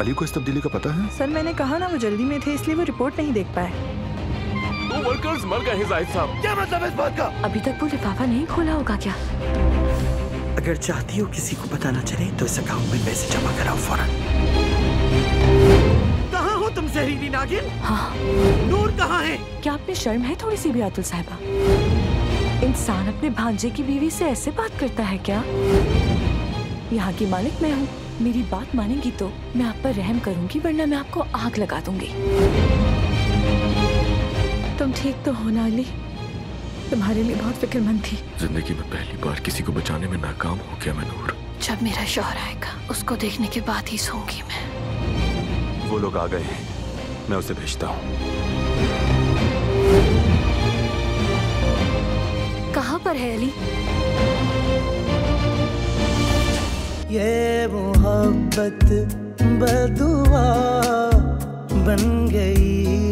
अली को इस तब्दीली का पता है? सर मैंने कहा ना वो जल्दी में थे इसलिए वो रिपोर्ट नहीं देख पाए। 2 वर्कर्स मर गए हैं जाहिद साहब। क्या मतलब है इस बात का? अभी तक वो लिफाफा नहीं खोला होगा क्या? अगर चाहती हो किसी को पता ना चले तो इस अकाउंट में पैसे जमा कराओ फौरन। कहाँ हो तुम जहरीली नागिन? हाँ। नूर कहाँ है? क्या आप में शर्म है थोड़ी सी भी आतुल साहिबा? इंसान अपने भांजे की बीवी से ऐसे बात करता है क्या? यहाँ की मालिक मैं हूँ, मेरी बात मानेंगी तो मैं आप पर रहम करूंगी, वरना मैं आपको आग लगा दूंगी। तुम ठीक तो हो ना अली? तुम्हारे लिए बहुत फिक्रमंद थी। जिंदगी में पहली बार किसी को बचाने में नाकाम हो गया मैं नूर। जब मेरा शौहर आएगा उसको देखने के बाद ही सोऊंगी मैं। वो लोग आ गए हैं, मैं उसे भेजता हूँ। कहाँ पर है अली? ये मोहब्बत बदुआ बन गई।